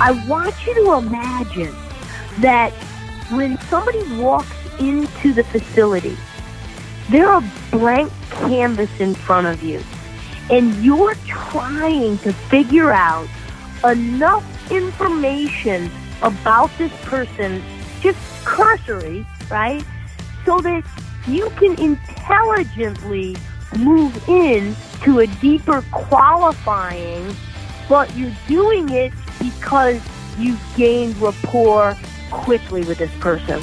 I want you to imagine that when somebody walks into the facility, there's a blank canvas in front of you, and you're trying to figure out enough information about this person, just cursory, right, so that you can intelligently move in to a deeper qualifying, but you're doing it because you've gained rapport quickly with this person.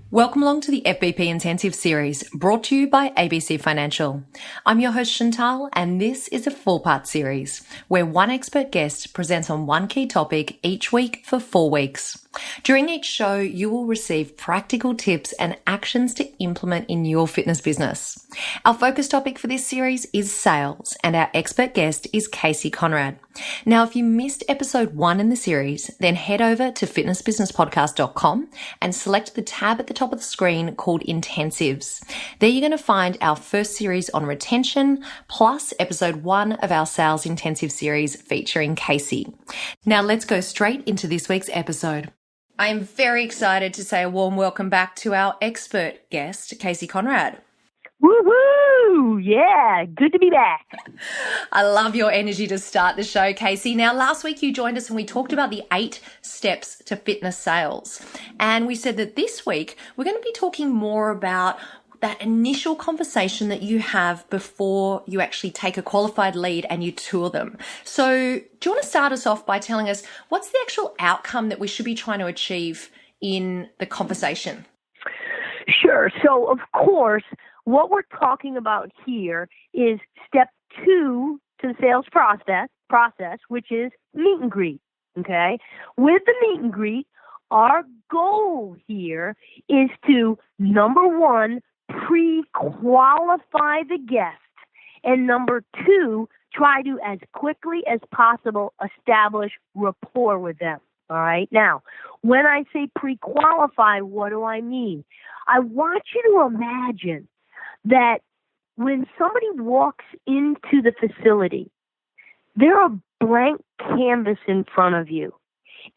Welcome along to the FBP Intensive Series, brought to you by ABC Financial. I'm your host Chantal, and this is a 4-part series where one expert guest presents on one key topic each week for 4 weeks. During each show, you will receive practical tips and actions to implement in your fitness business. Our focus topic for this series is sales, and our expert guest is Conrad. Now, if you missed episode 1 in the series, then head over to fitnessbusinesspodcast.com and select the tab at the top of the screen called Intensives. There you're going to find our first series on retention, plus episode 1 of our sales intensive series featuring Casey. Now let's go straight into this week's episode. I am very excited to say a warm welcome back to our expert guest, Conrad. Woo-hoo! Yeah, good to be back. I love your energy to start the show, Casey. Now, last week you joined us and we talked about the 8 steps to fitness sales. And we said that this week we're going to be talking more about that initial conversation that you have before you actually take a qualified lead and you tour them. So do you want to start us off by telling us what's the actual outcome that we should be trying to achieve in the conversation? Sure. So, of course, what we're talking about here is step 2 to the sales process, which is meet and greet. Okay? With the meet and greet, our goal here is to, number 1, pre-qualify the guest, and number 2, try to, as quickly as possible, establish rapport with them. All right. Now, when I say pre-qualify, what do I mean? I want you to imagine that when somebody walks into the facility, there's a blank canvas in front of you,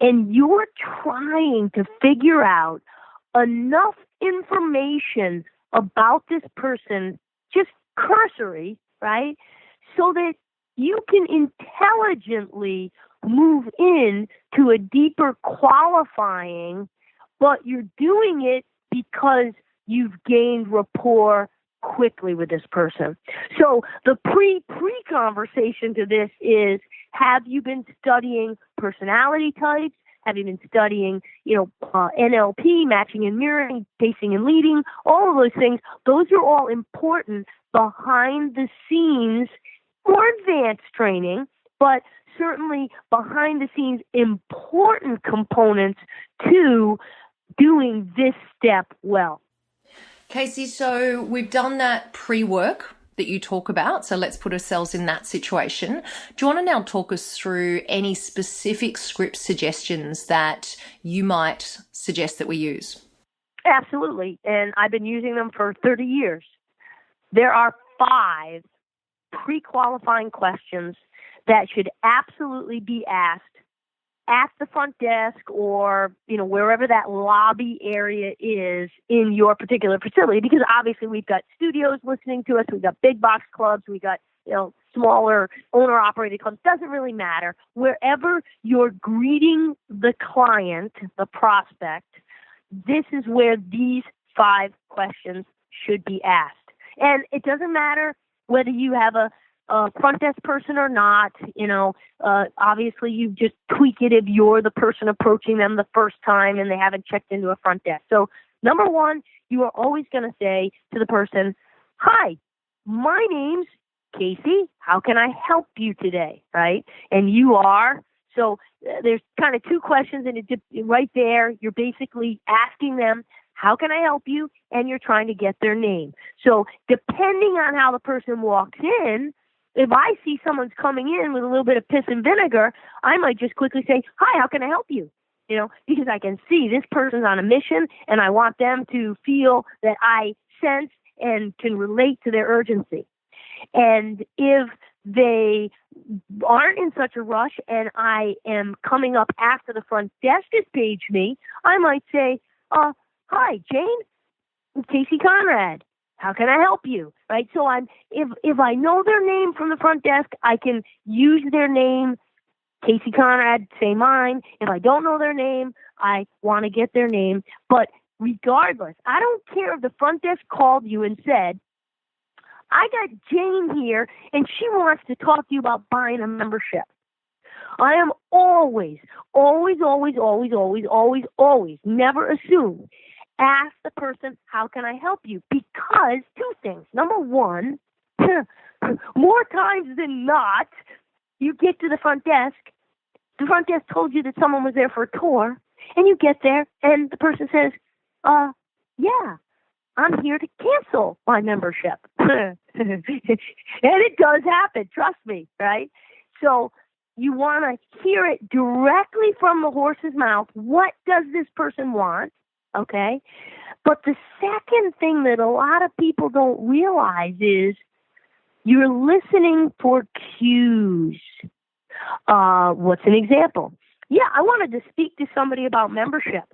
and you're trying to figure out enough information about this person, just cursory, right, so that you can intelligently move in to a deeper qualifying, but you're doing it because you've gained rapport quickly with this person. So the pre-conversation to this is, have you been studying personality types? Have you been studying, NLP, matching and mirroring, pacing and leading, all of those things? Those are all important behind the scenes, more advanced training, but certainly behind the scenes important components to doing this step well. Casey, so we've done that pre-work that you talk about. So let's put ourselves in that situation. Do you want to now talk us through any specific script suggestions that you might suggest that we use? Absolutely. And I've been using them for 30 years. There are 5 pre-qualifying questions that should absolutely be asked at the front desk or, wherever that lobby area is in your particular facility, because obviously we've got studios listening to us, we've got big box clubs, we've got, smaller owner-operated clubs. Doesn't really matter. Wherever you're greeting the client, the prospect, this is where these 5 questions should be asked. And it doesn't matter whether you have a front desk person or not. Obviously you just tweak it if you're the person approaching them the first time and they haven't checked into a front desk. So number 1, you are always going to say to the person, "Hi, my name's Casey. How can I help you today?" Right? And you are. So there's kind of 2 questions, and right there, you're basically asking them, how can I help you? And you're trying to get their name. So depending on how the person walks in, if I see someone's coming in with a little bit of piss and vinegar, I might just quickly say, "Hi, how can I help you?" Because I can see this person's on a mission, and I want them to feel that I sense and can relate to their urgency. And if they aren't in such a rush and I am coming up after the front desk has paged me, I might say, hi, Jane, Casey Conrad. How can I help you? Right? So if I know their name from the front desk, I can use their name, Casey Conrad, say mine. If I don't know their name, I want to get their name. But regardless, I don't care if the front desk called you and said, I got Jane here, and she wants to talk to you about buying a membership. I am always, never assume, ask the person, how can I help you? Because two things. Number one, more times than not, you get to the front desk told you that someone was there for a tour, and you get there, and the person says, yeah, I'm here to cancel my membership. And it does happen, trust me, right? So you want to hear it directly from the horse's mouth. What does this person want? Okay? But the second thing that a lot of people don't realize is you're listening for cues. What's an example? Yeah, I wanted to speak to somebody about membership.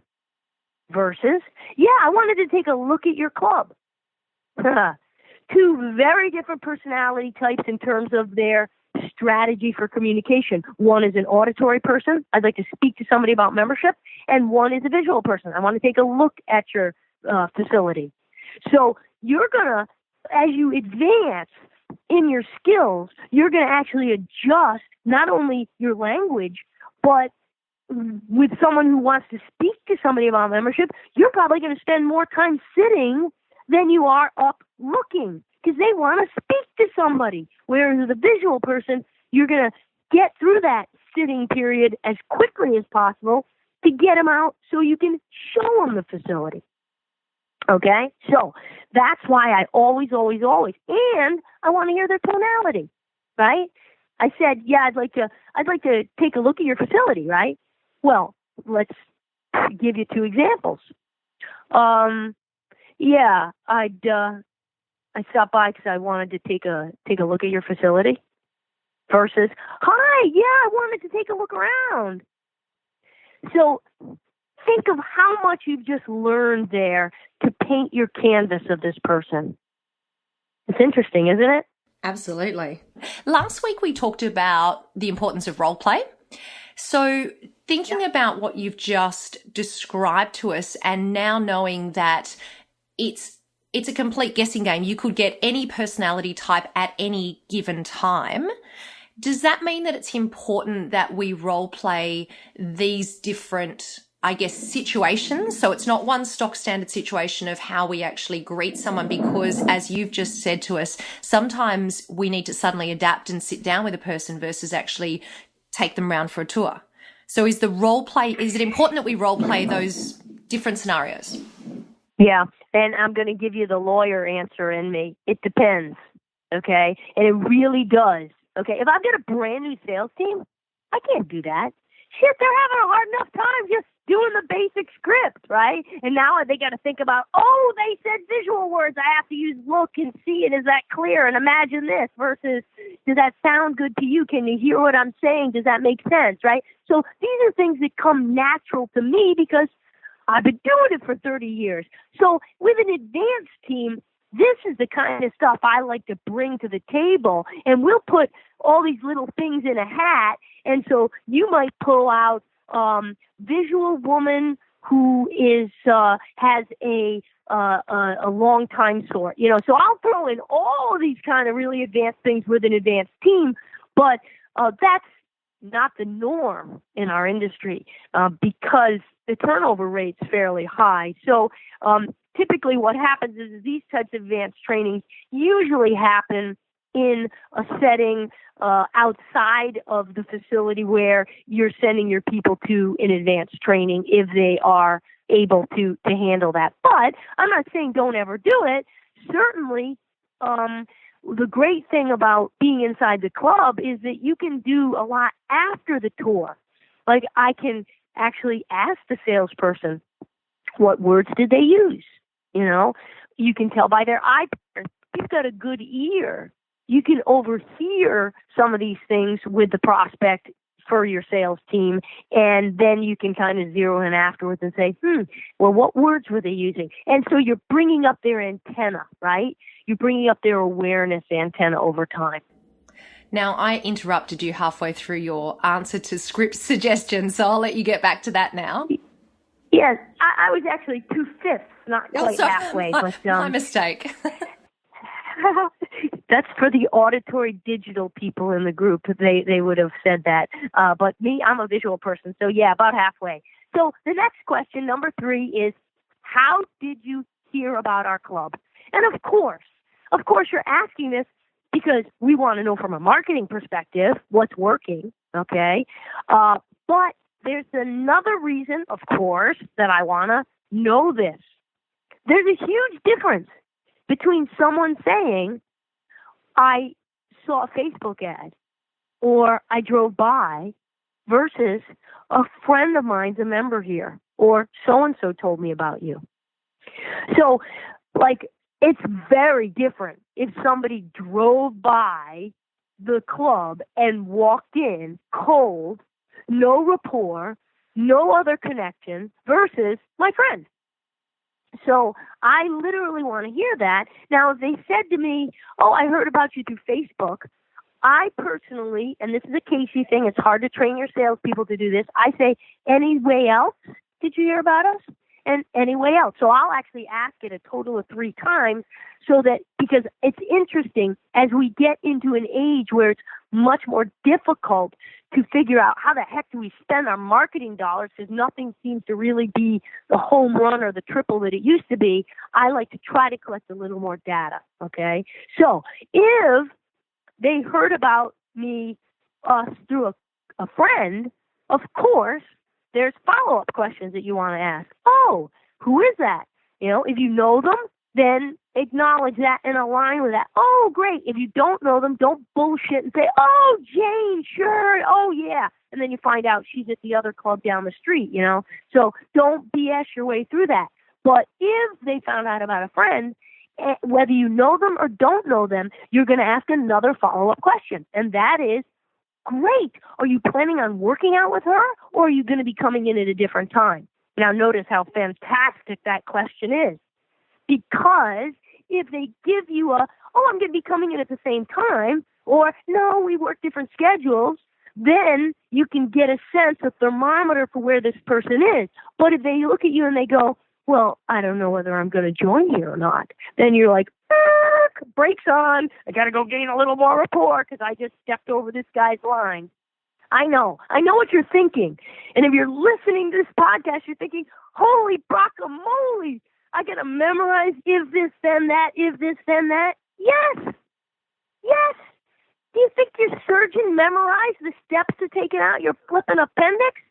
Versus, yeah, I wanted to take a look at your club. Two very different personality types in terms of their strategy for communication. One is an auditory person. I'd like to speak to somebody about membership. And one is a visual person. I want to take a look at your facility. So you're going to, as you advance in your skills, you're going to actually adjust not only your language, but with someone who wants to speak to somebody about membership, you're probably going to spend more time sitting than you are up looking because they want to speak to somebody. Whereas as a visual person, you're going to get through that sitting period as quickly as possible to get them out so you can show them the facility. Okay? So that's why I always, and I want to hear their tonality, right? I said, yeah, I'd like to take a look at your facility, right? Well, let's give you two examples. Yeah, I stopped by because I wanted to take a look at your facility. Versus, hi, yeah, I wanted to take a look around. So think of how much you've just learned there to paint your canvas of this person. It's interesting, isn't it? Absolutely. Last week we talked about the importance of role play. So thinking about what you've just described to us and now knowing that it's a complete guessing game. You could get any personality type at any given time. Does that mean that it's important that we role play these different, I guess, situations? So it's not one stock standard situation of how we actually greet someone because, as you've just said to us, sometimes we need to suddenly adapt and sit down with a person versus actually take them around for a tour. So is it important that we role play those different scenarios? Yeah, and I'm going to give you the lawyer answer in me. It depends, okay? And it really does, okay? If I've got a brand new sales team, I can't do that. Shit, they're having a hard enough time just doing the basic script, right? And now they got to think about, they said visual words. I have to use look and see, and is that clear? And imagine this versus, does that sound good to you? Can you hear what I'm saying? Does that make sense, right? So these are things that come natural to me because I've been doing it for 30 years. So with an advanced team, this is the kind of stuff I like to bring to the table, and we'll put all these little things in a hat. And so you might pull out visual woman who is has a long time sort. So I'll throw in all of these kind of really advanced things with an advanced team, but that's not the norm in our industry because the turnover rate's fairly high. So typically what happens is these types of advanced trainings usually happen in a setting outside of the facility where you're sending your people to an advanced training if they are able to handle that. But I'm not saying don't ever do it. Certainly, the great thing about being inside the club is that you can do a lot after the tour. Like I can actually ask the salesperson, what words did they use? You can tell by their eye patterns. You've got a good ear. You can overhear some of these things with the prospect for your sales team, and then you can kind of zero in afterwards and say, well, what words were they using? And so you're bringing up their antenna, right? You're bringing up their awareness antenna over time. Now, I interrupted you halfway through your answer to script suggestions, so I'll let you get back to that now. Yes, I was actually 2/5, not quite halfway. My mistake. That's for the auditory digital people in the group. They would have said that. But me, I'm a visual person. So yeah, about halfway. So the next question, number 3, is how did you hear about our club? And of course you're asking this because we want to know from a marketing perspective what's working. Okay. But there's another reason, of course, that I want to know this. There's a huge difference between someone saying, I saw a Facebook ad or I drove by versus a friend of mine's a member here or so-and-so told me about you. So, it's very different if somebody drove by the club and walked in cold, no rapport, no other connection versus my friend. So I literally want to hear that. Now, if they said to me, oh, I heard about you through Facebook, I personally, and this is a Casey thing, it's hard to train your salespeople to do this, I say, any way else did you hear about us? And any way else. So I'll actually ask it a total of 3 times because it's interesting as we get into an age where it's much more difficult to figure out how the heck do we spend our marketing dollars because nothing seems to really be the home run or the triple that it used to be. I like to try to collect a little more data, okay? So if they heard about us through a friend, of course, there's follow-up questions that you want to ask. Oh, who is that? If you know them, then acknowledge that and align with that. Oh, great. If you don't know them, don't bullshit and say, oh, Jane, sure. Oh, yeah. And then you find out she's at the other club down the street, So don't BS your way through that. But if they found out about a friend, whether you know them or don't know them, you're going to ask another follow-up question. And that is, great. Are you planning on working out with her, or are you going to be coming in at a different time? Now, notice how fantastic that question is. Because if they give you I'm going to be coming in at the same time, or no, we work different schedules, then you can get a sense, a thermometer for where this person is. But if they look at you and they go, well, I don't know whether I'm going to join here or not, then you're like, brakes on. I got to go gain a little more rapport because I just stepped over this guy's line. I know what you're thinking. And if you're listening to this podcast, you're thinking, holy guacamole, I got to memorize if this, then that, if this, then that. Yes. Do you think your surgeon memorized the steps to taking out your flipping appendix?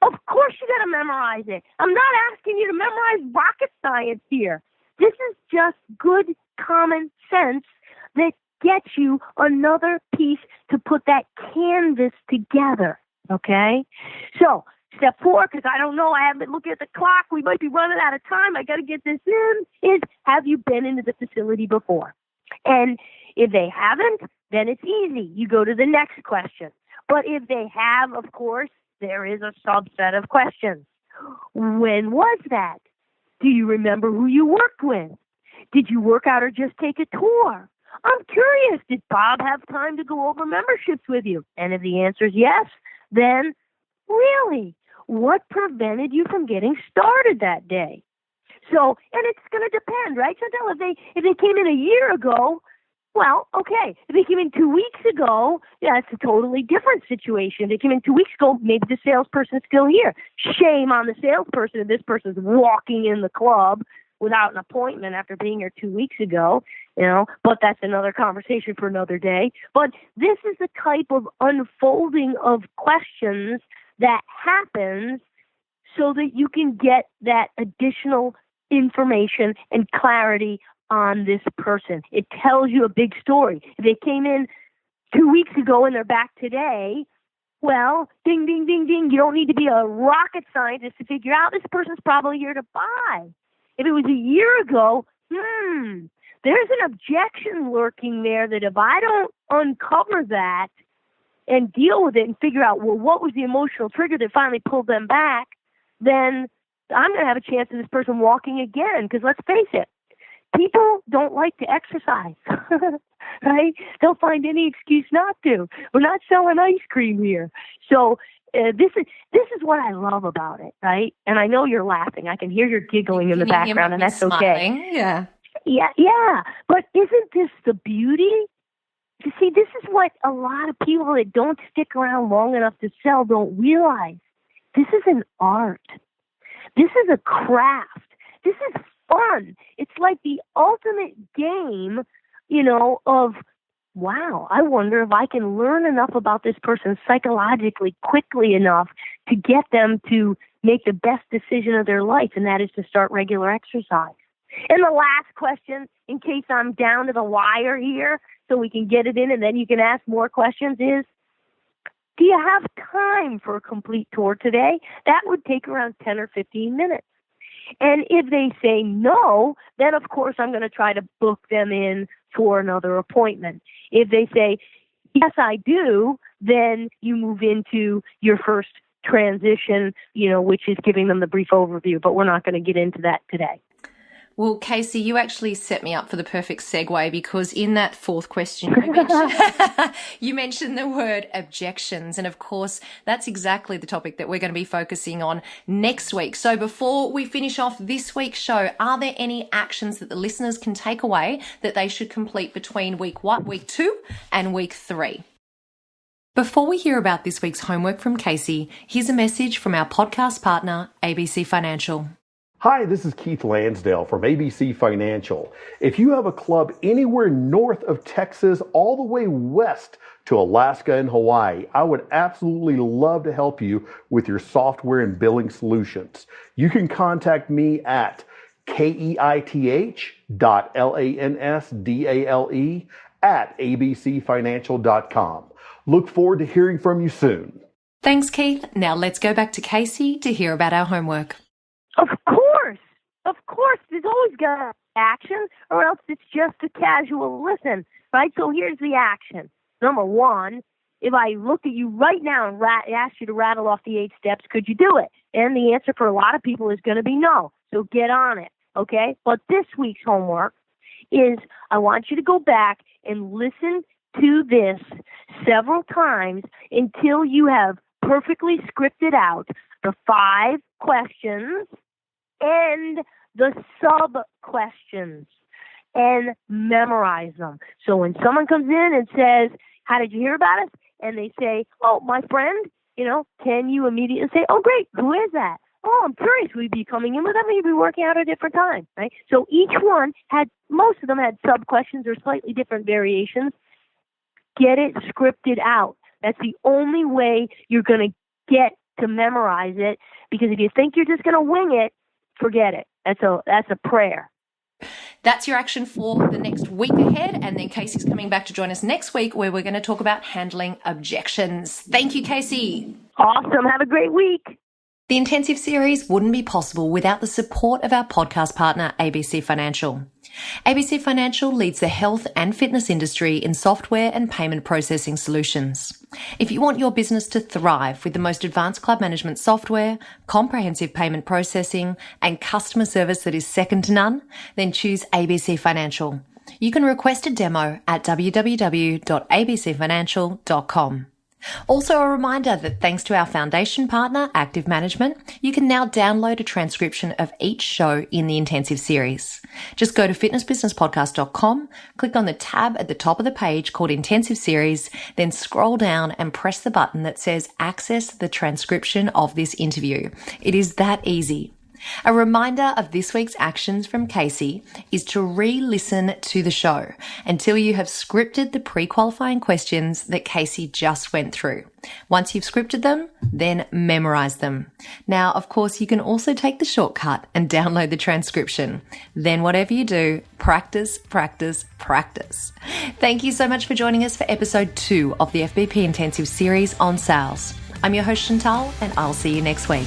Of course you got to memorize it. I'm not asking you to memorize rocket science here. This is just good common sense that gets you another piece to put that canvas together, okay? So, step 4, because I don't know, I haven't been looking at the clock, we might be running out of time, I got to get this in, is have you been into the facility before? And if they haven't, then it's easy. You go to the next question. But if they have, of course, there is a subset of questions. When was that? Do you remember who you worked with? Did you work out or just take a tour? I'm curious, did Bob have time to go over memberships with you? And if the answer is yes, then really, what prevented you from getting started that day? So, and it's going to depend, right, Chantel? If they came in a year ago, well, okay. If they came in 2 weeks ago, yeah, it's a totally different situation. If they came in 2 weeks ago, maybe the salesperson's still here. Shame on the salesperson if this person's walking in the club without an appointment after being here 2 weeks ago, but that's another conversation for another day. But this is the type of unfolding of questions that happens so that you can get that additional information and clarity on this person. It tells you a big story. If they came in 2 weeks ago and they're back today, well, ding, ding, ding, ding. You don't need to be a rocket scientist to figure out this person's probably here to buy. If it was a year ago, there's an objection lurking there that if I don't uncover that and deal with it and figure out, well, what was the emotional trigger that finally pulled them back, then I'm going to have a chance of this person walking again. Because let's face it, people don't like to exercise, right? They'll find any excuse not to. We're not selling ice cream here. So this is what I love about it, right? And I know you're laughing. I can hear your giggling in the background, and that's smiling? Okay. Yeah. But isn't this the beauty? You see, this is what a lot of people that don't stick around long enough to sell don't realize. This is an art. This is a craft. This is fun. It's like the ultimate game, of, wow, I wonder if I can learn enough about this person psychologically quickly enough to get them to make the best decision of their life, and that is to start regular exercise. And the last question, in case I'm down to the wire here, so we can get it in and then you can ask more questions, is, do you have time for a complete tour today? That would take around 10 or 15 minutes. And if they say no, then of course I'm going to try to book them in for another appointment. If they say, yes, I do, then you move into your first transition, which is giving them the brief overview, but we're not going to get into that today. Well, Casey, you actually set me up for the perfect segue, because in that fourth question, you mentioned the word objections. And of course, that's exactly the topic that we're going to be focusing on next week. So before we finish off this week's show, are there any actions that the listeners can take away that they should complete between week 2 and week 3? Before we hear about this week's homework from Casey, here's a message from our podcast partner, ABC Financial. Hi, this is Keith Lansdale from ABC Financial. If you have a club anywhere north of Texas all the way west to Alaska and Hawaii, I would absolutely love to help you with your software and billing solutions. You can contact me at keith.lansdale@abcfinancial.com. Look forward to hearing from you soon. Thanks, Keith. Now let's go back to Casey to hear about our homework. Of course, there's always got to be action, or else it's just a casual listen, right? So here's the action. Number 1, if I looked at you right now and asked you to rattle off the 8 steps, could you do it? And the answer for a lot of people is going to be no. So get on it, okay? But this week's homework is I want you to go back and listen to this several times until you have perfectly scripted out the 5 questions and the sub-questions and memorize them. So when someone comes in and says, how did you hear about us? And they say, oh, my friend, can you immediately say, oh, great, who is that? Oh, I'm curious, will you be coming in with them or you'll be working out at a different time, right? So each one most of them had sub-questions or slightly different variations. Get it scripted out. That's the only way you're going to get to memorize it, because if you think you're just going to wing it, forget it. That's a prayer. That's your action for the next week ahead. And then Casey's coming back to join us next week, where we're going to talk about handling objections. Thank you, Casey. Awesome. Have a great week. The intensive series wouldn't be possible without the support of our podcast partner, ABC Financial. ABC Financial leads the health and fitness industry in software and payment processing solutions. If you want your business to thrive with the most advanced club management software, comprehensive payment processing, and customer service that is second to none, then choose ABC Financial. You can request a demo at www.abcfinancial.com. Also, a reminder that thanks to our foundation partner, Active Management, you can now download a transcription of each show in the intensive series. Just go to fitnessbusinesspodcast.com, click on the tab at the top of the page called Intensive Series, then scroll down and press the button that says Access the transcription of this interview. It is that easy. A reminder of this week's actions from Casey is to re-listen to the show until you have scripted the pre-qualifying questions that Casey just went through. Once you've scripted them, then memorize them. Now, of course, you can also take the shortcut and download the transcription. Then whatever you do, practice, practice, practice. Thank you so much for joining us for episode 2 of the FBP Intensive Series on Sales. I'm your host Chantal, and I'll see you next week.